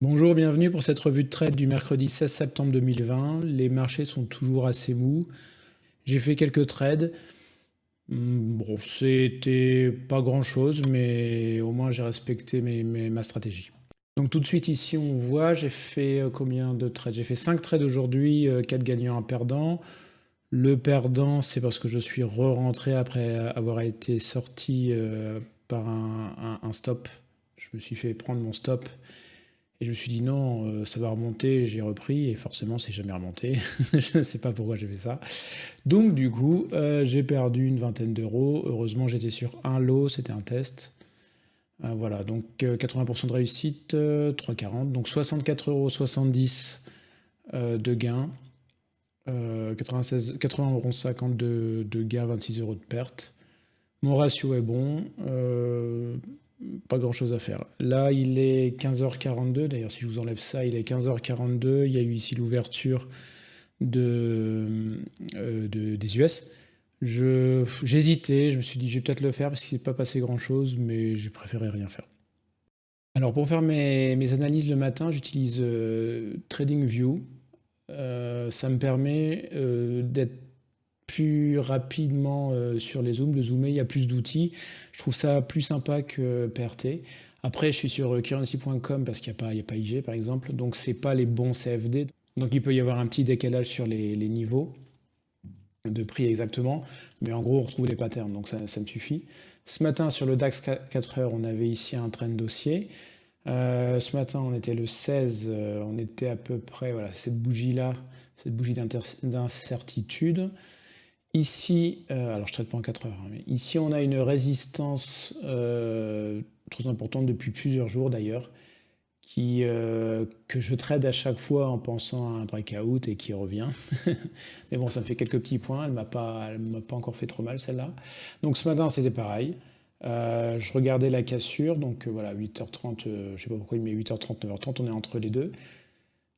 Bonjour, bienvenue pour cette revue de trade du mercredi 16 septembre 2020. Les marchés sont toujours assez mous. J'ai fait quelques trades. Bon, c'était pas grand-chose, mais au moins j'ai respecté ma stratégie. Donc tout de suite ici on voit, j'ai fait combien de trades? J'ai fait 5 trades aujourd'hui, 4 gagnants, 1 perdant. Le perdant, c'est parce que je suis re-rentré après avoir été sorti par un stop. Je me suis fait prendre mon stop. Et je me suis dit non, ça va remonter, j'ai repris, et forcément c'est jamais remonté. Je ne sais pas pourquoi j'ai fait ça. Donc du coup, j'ai perdu une vingtaine d'euros. Heureusement j'étais sur un lot, c'était un test. Voilà, donc 80% de réussite, 3,40. Donc 64,70 de gain. 80,50 € de gain, 26 € de perte. Mon ratio est bon. Pas grand chose à faire. Là, il est 15h42. D'ailleurs, si je vous enlève ça, il est 15h42. Il y a eu ici l'ouverture des US. J'hésitais, je me suis dit, je vais peut-être le faire parce qu'il s'est pas passé grand chose, mais j'ai préféré rien faire. Alors, pour faire mes analyses le matin, j'utilise TradingView. Ça me permet d'être plus rapidement sur les zooms, de zoomer, il y a plus d'outils. Je trouve ça plus sympa que PRT. Après, je suis sur currency.com parce qu'il n'y a pas IG par exemple, donc c'est pas les bons CFD. Donc il peut y avoir un petit décalage sur les niveaux de prix exactement, mais en gros on retrouve les patterns, donc ça me suffit. Ce matin sur le DAX 4 heures, on avait ici un trend haussier. Ce matin on était le 16, on était à peu près, voilà, cette bougie-là, cette bougie d'incertitude. Ici, alors je traite pas en 4 heures, hein, mais ici on a une résistance très importante depuis plusieurs jours d'ailleurs, que je trade à chaque fois en pensant à un breakout et qui revient. Mais bon, ça me fait quelques petits points, elle m'a pas encore fait trop mal celle-là. Donc ce matin c'était pareil. Je regardais la cassure, donc voilà, 8h30, je sais pas pourquoi il met 8h30, 9h30, on est entre les deux.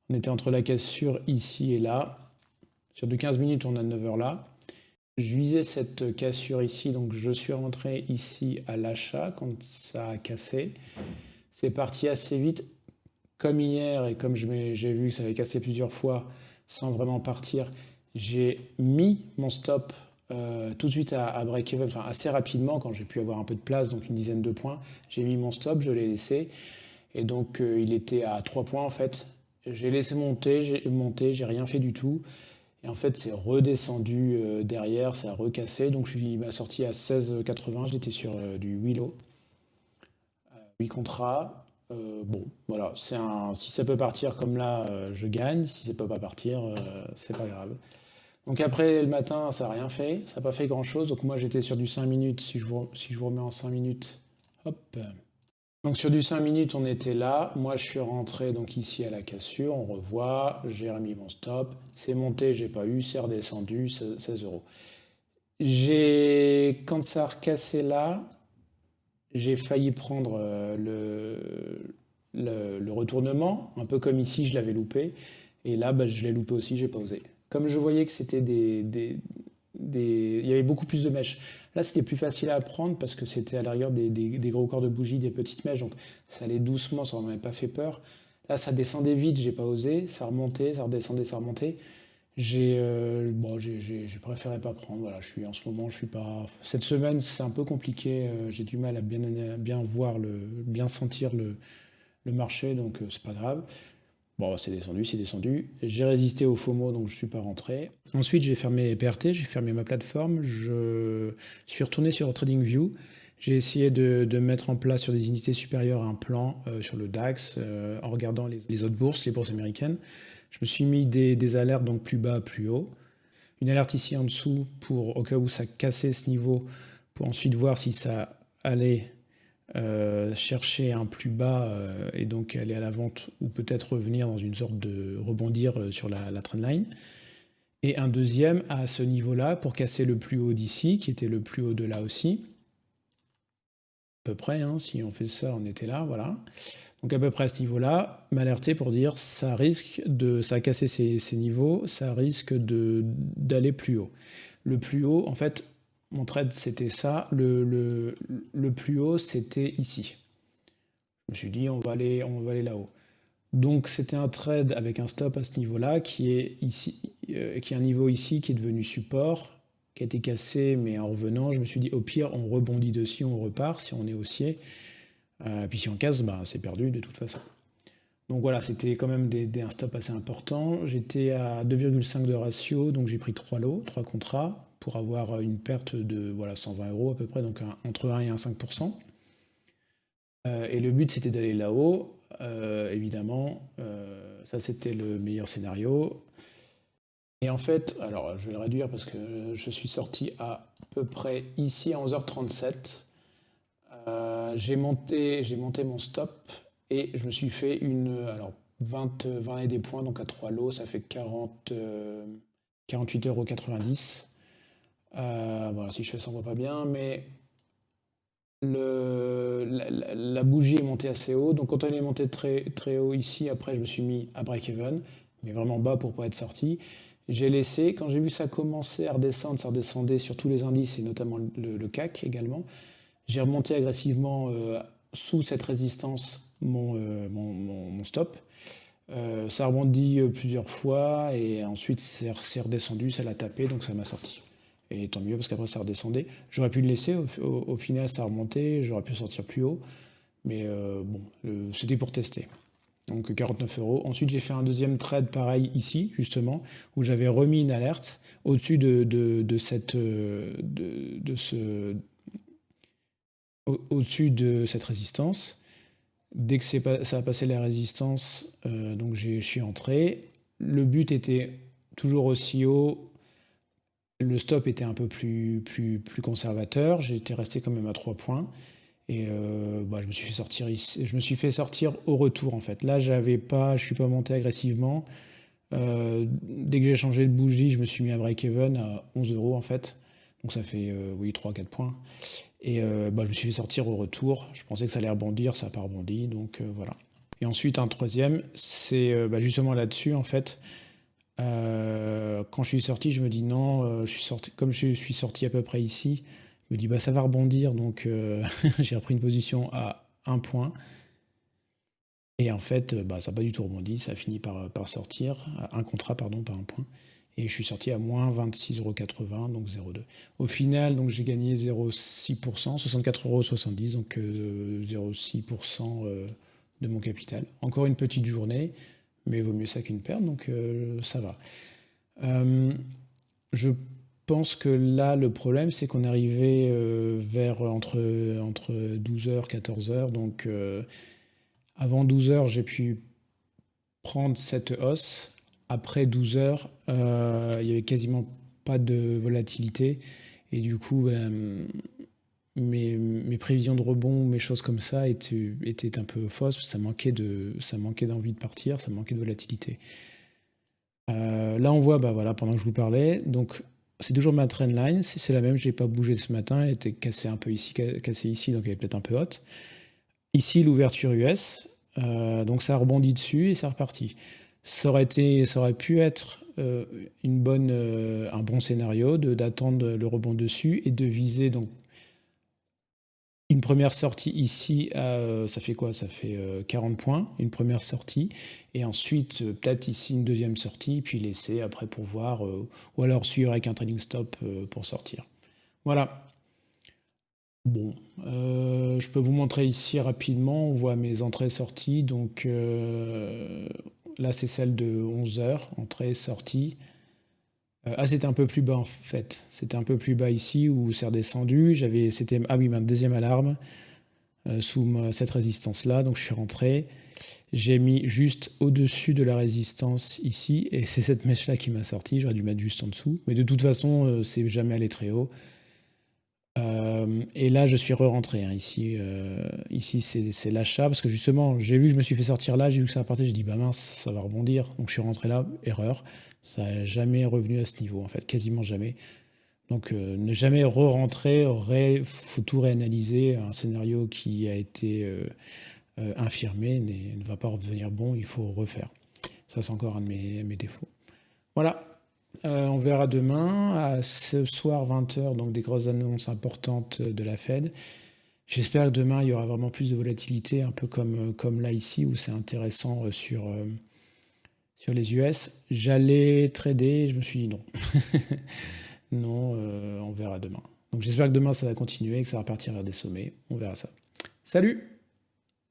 On était entre la cassure ici et là. Sur du 15 minutes, on a 9h là. Je visais cette cassure ici, donc je suis rentré ici à l'achat quand ça a cassé. C'est parti assez vite, comme hier et comme j'ai vu que ça avait cassé plusieurs fois sans vraiment partir. J'ai mis mon stop tout de suite à break-even, enfin assez rapidement quand j'ai pu avoir un peu de place, donc une dizaine de points. J'ai mis mon stop, je l'ai laissé et donc il était à 3 points en fait. J'ai laissé monter, j'ai rien fait du tout. Et en fait, c'est redescendu derrière, ça a recassé. Donc, il m'a sorti à 16,80. J'étais sur du 8 lots, 8 contrats. Bon, voilà. Si ça peut partir comme là, je gagne. Si ça peut pas partir, c'est pas grave. Donc, après, le matin, ça n'a rien fait. Ça n'a pas fait grand-chose. Donc, moi, j'étais sur du 5 minutes. Si je vous remets en 5 minutes, hop. Donc sur du 5 minutes, on était là. Moi, je suis rentré donc ici à la cassure. On revoit. J'ai remis mon stop. C'est monté, j'ai pas eu. C'est redescendu, 16 euros. Quand ça a recassé là, j'ai failli prendre le retournement, un peu comme ici, je l'avais loupé. Et là, bah, je l'ai loupé aussi, j'ai pas osé. Comme je voyais que c'était il y avait beaucoup plus de mèches. Là, c'était plus facile à prendre parce que c'était à l'arrière des gros corps de bougie, des petites mèches, donc ça allait doucement, ça m'avait pas fait peur. Là, ça descendait vite, j'ai pas osé, ça remontait, ça redescendait, ça remontait. J'ai préféré pas prendre. Voilà, en ce moment, je suis pas. Cette semaine, c'est un peu compliqué. J'ai du mal à bien voir bien sentir le marché, donc c'est pas grave. Bon, c'est descendu, c'est descendu. J'ai résisté au FOMO, donc je ne suis pas rentré. Ensuite, j'ai fermé PRT, j'ai fermé ma plateforme. Je suis retourné sur TradingView. J'ai essayé de mettre en place sur des unités supérieures un plan sur le DAX en regardant les autres bourses, les bourses américaines. Je me suis mis des alertes, donc plus bas, plus haut. Une alerte ici en dessous pour, au cas où ça cassait ce niveau, pour ensuite voir si ça allait chercher un plus bas et donc aller à la vente ou peut-être revenir dans une sorte de rebondir sur la trendline. Et un deuxième à ce niveau-là pour casser le plus haut d'ici, qui était le plus haut de là aussi. À peu près, hein, si on fait ça, on était là, voilà. Donc à peu près à ce niveau-là, m'alerter pour dire ça a cassé ces niveaux, ça risque d'aller plus haut. Le plus haut, en fait, mon trade c'était ça, le plus haut c'était ici. Je me suis dit on va aller là-haut. Donc c'était un trade avec un stop à ce niveau-là qui est ici, qui est un niveau ici qui est devenu support, qui a été cassé, mais en revenant, je me suis dit au pire on rebondit dessus, on repart si on est haussier. Puis si on casse, bah, c'est perdu de toute façon. Donc voilà, c'était quand même un stop assez important. J'étais à 2,5 de ratio, donc j'ai pris 3 lots, 3 contrats, pour avoir une perte de voilà, 120 € à peu près, donc entre 1 et 1,5%. Et le but c'était d'aller là-haut, évidemment, ça c'était le meilleur scénario. Et en fait, alors je vais le réduire parce que je suis sorti à peu près ici à 11h37. J'ai monté mon stop et je me suis fait alors 20 et des points, donc à 3 lots, ça fait 48,90 €. Voilà, si je fais ça, on voit pas bien, mais la bougie est montée assez haut. Donc quand elle est montée très, très haut ici, après je me suis mis à break-even, mais vraiment bas pour ne pas être sorti. J'ai laissé, quand j'ai vu ça commencer à redescendre, ça redescendait sur tous les indices et notamment le CAC également. J'ai remonté agressivement sous cette résistance mon stop. Ça a rebondi plusieurs fois et ensuite c'est redescendu, ça l'a tapé, donc ça m'a sorti. Et tant mieux parce qu'après ça redescendait. J'aurais pu le laisser, au final ça a remonté, j'aurais pu sortir plus haut, mais bon, c'était pour tester. Donc 49 €. Ensuite j'ai fait un deuxième trade pareil ici, justement, où j'avais remis une alerte au-dessus au-dessus de cette résistance. Dès que ça a passé la résistance, donc je suis entré. Le but était toujours aussi haut. Le stop était un peu plus conservateur. J'étais resté quand même à 3 points. Et bah, je me suis fait sortir ici. Je me suis fait sortir au retour en fait. Là, je suis pas monté agressivement. Dès que j'ai changé de bougie, je me suis mis à break-even à 11 € en fait. Donc ça fait oui 3-4 points. Et bah, je me suis fait sortir au retour. Je pensais que ça allait rebondir, ça n'a pas rebondi. Donc voilà. Et ensuite, un troisième, c'est bah, justement là-dessus en fait. Quand je suis sorti, je me dis non, comme je suis sorti à peu près ici, je me dis bah ça va rebondir, donc j'ai repris une position à 1 point. Et en fait, bah, ça n'a pas du tout rebondi, ça a fini par sortir, un contrat, pardon, pas un point. Et je suis sorti à moins 26,80 €, donc 0,2. Au final, donc j'ai gagné 0,6%, 64,70 €, donc 0,6% de mon capital. Encore une petite journée, mais vaut mieux ça qu'une perte, donc ça va. Je pense que là, le problème, c'est qu'on est arrivé vers entre 12h, 14h, donc avant 12h, j'ai pu prendre cette hausse. Après 12h, il n'y avait quasiment pas de volatilité. Et du coup, mes prévisions de rebond, mes choses comme ça étaient un peu fausses. Ça manquait d'envie de partir, ça manquait de volatilité. Là, on voit, bah, voilà, pendant que je vous parlais, donc c'est toujours ma trendline, c'est la même, je n'ai pas bougé ce matin, elle était cassée un peu ici, cassée ici, donc elle est peut-être un peu haute. Ici, l'ouverture US, donc ça a rebondi dessus et c'est reparti. Ça aurait pu être un bon scénario d'attendre le rebond dessus et de viser donc une première sortie ici, ça fait quoi? Ça fait 40 points, une première sortie. Et ensuite, peut-être ici une deuxième sortie, puis laisser après pour voir, ou alors suivre avec un trading stop pour sortir. Voilà. Bon, je peux vous montrer ici rapidement, on voit mes entrées-sorties. Donc là, c'est celle de 11h, entrée-sortie. C'était un peu plus bas en fait. C'était un peu plus bas ici où c'est redescendu. C'était ma deuxième alarme sous cette résistance-là. Donc je suis rentré. J'ai mis juste au-dessus de la résistance ici. Et c'est cette mèche-là qui m'a sorti. J'aurais dû mettre juste en dessous. Mais de toute façon, c'est jamais allé très haut. Et là, je suis re-rentré. Hein. Ici c'est l'achat. Parce que justement, j'ai vu que je me suis fait sortir là. J'ai vu que ça repartait. J'ai dit, bah mince, ça va rebondir. Donc je suis rentré là. Erreur. Ça n'a jamais revenu à ce niveau, en fait, quasiment jamais. Donc, ne jamais re-rentrer, faut tout réanalyser. Un scénario qui a été infirmé ne va pas revenir bon, il faut refaire. Ça, c'est encore un de mes défauts. Voilà, on verra demain, à ce soir 20h, donc des grosses annonces importantes de la Fed. J'espère que demain, il y aura vraiment plus de volatilité, un peu comme là ici, où c'est intéressant sur les US. J'allais trader, je me suis dit non. Non, on verra demain. Donc j'espère que demain, ça va continuer, que ça va partir vers des sommets. On verra ça. Salut!